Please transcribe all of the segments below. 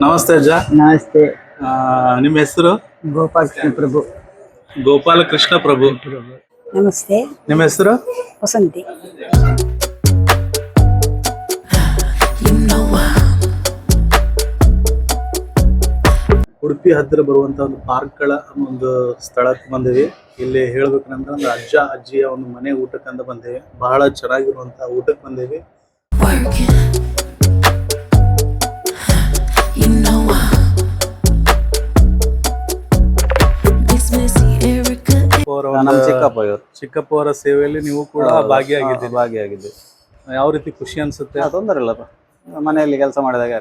ನಮಸ್ತೆ ಅಜ್ಜ. ನಮಸ್ತೆ. ನಿಮ್ಮ ಹೆಸರು? ಗೋಪಾಲಕೃಷ್ಣ ಪ್ರಭು. ಗೋಪಾಲಕೃಷ್ಣ ಪ್ರಭು. ನಮಸ್ತೆ. ನಿಮ್ಮ ಹೆಸರು? ವಸಂತಿ. ಉಡುಪಿ ಹತ್ತಿರ ಬರುವಂತ ಒಂದು ಪಾರ್ಕ್ಗಳ ಒಂದು ಸ್ಥಳಕ್ಕೆ ಬಂದೇವಿ. ಇಲ್ಲಿ ಹೇಳ್ಬೇಕಂದ್ರೆ ಒಂದು ಅಜ್ಜ ಅಜ್ಜಿಯ ಒಂದು ಮನೆ ಊಟಕ್ಕಂತ ಬಂದೇವಿ. ಬಹಳ ಚೆನ್ನಾಗಿರುವಂತ ಊಟಕ್ಕೆ ಬಂದೇವಿ. ಚಿಕ್ಕಪ್ಪ ಅವರ ಸೇವೆಯಲ್ಲಿ ನೀವು ಕೂಡ ಭಾಗಿಯಾಗಿದ್ದೀರಿ. ಯಾವ ರೀತಿ ಖುಷಿ ಅನ್ಸುತ್ತೆ? ತೊಂದರೆ ಇಲ್ಲ, ಮನೆಯಲ್ಲಿ ಕೆಲಸ ಮಾಡಿದಾಗ.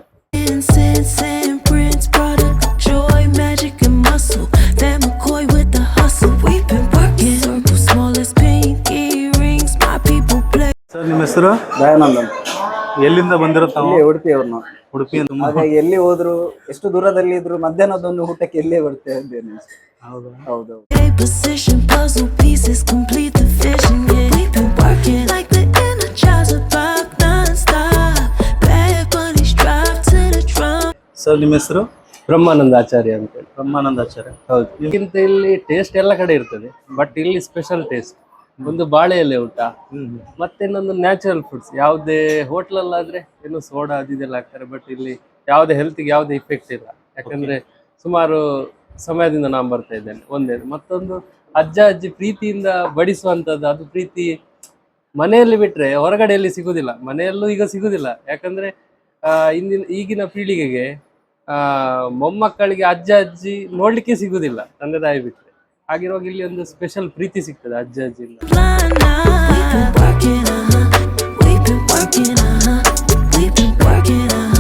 ಸರ್, ನಿಮ್ಮ ಹೆಸರು? ದಯಾನಂದ. ಎಲ್ಲಿಂದ ಬಂದಿರುತ್ತೆ? ಉಡುಪಿ ಅವ್ರನ್ನ. ಉಡುಪಿ. ಹಾಗಾಗಿ ಎಲ್ಲಿ ಹೋದ್ರು, ಎಷ್ಟು ದೂರದಲ್ಲಿ ಇದ್ರು, ಮಧ್ಯಾಹ್ನದೊಂದು ಊಟಕ್ಕೆ ಇಲ್ಲೇ ಬರ್ತಾ ಇದ್ದೇನೆ. ಹೌದು. ಸರ್, ನಿಮ್ಮ ಹೆಸರು? ಬ್ರಹ್ಮಾನಂದ ಆಚಾರ್ಯ ಅಂತ. ಬ್ರಹ್ಮಾನಂದ ಆಚಾರ್ಯ. ಹೌದು. ಇದಕ್ಕಿಂತ ಇಲ್ಲಿ ಟೇಸ್ಟ್ ಎಲ್ಲ ಕಡೆ ಇರ್ತದೆ, ಬಟ್ ಇಲ್ಲಿ ಸ್ಪೆಷಲ್ ಟೇಸ್ಟ್. ಒಂದು ಬಾಳೆ ಎಲೆ ಊಟ, ಮತ್ತೆ ಇನ್ನೊಂದು ನ್ಯಾಚುರಲ್ ಫುಡ್ಸ್. ಯಾವುದೇ ಹೋಟ್ಲಲ್ಲಾದ್ರೆ ಏನು ಸೋಡಾ ಅದೆಲ್ಲ ಹಾಕ್ತಾರೆ, ಬಟ್ ಇಲ್ಲಿ ಯಾವುದೇ ಹೆಲ್ತ್ಗೆ ಯಾವುದೇ ಇಫೆಕ್ಟ್ ಇಲ್ಲ. ಯಾಕಂದ್ರೆ ಸುಮಾರು ಸಮಯದಿಂದ ನಾನು ಬರ್ತಾ ಇದ್ದೇನೆ. ಒಂದೇದು. ಮತ್ತೊಂದು, ಅಜ್ಜ ಅಜ್ಜಿ ಪ್ರೀತಿಯಿಂದ ಬಡಿಸುವಂಥದ್ದು, ಅದು ಪ್ರೀತಿ ಮನೆಯಲ್ಲಿ ಬಿಟ್ರೆ ಹೊರಗಡೆಯಲ್ಲಿ ಸಿಗುದಿಲ್ಲ, ಮನೆಯಲ್ಲೂ ಈಗ ಸಿಗುದಿಲ್ಲ. ಯಾಕಂದ್ರೆ ಈಗಿನ ಪೀಳಿಗೆಗೆ ಮೊಮ್ಮಕ್ಕಳಿಗೆ ಅಜ್ಜ ಅಜ್ಜಿ ನೋಡ್ಲಿಕ್ಕೆ ಸಿಗುದಿಲ್ಲ, ತಂದೆ ತಾಯಿ ಬಿಟ್ರೆ. ಹಾಗಿರುವಾಗ ಇಲ್ಲಿ ಒಂದು ಸ್ಪೆಷಲ್ ಪ್ರೀತಿ ಸಿಗ್ತದೆ ಅಜ್ಜ ಅಜ್ಜಿಯಿಂದ. We've been working,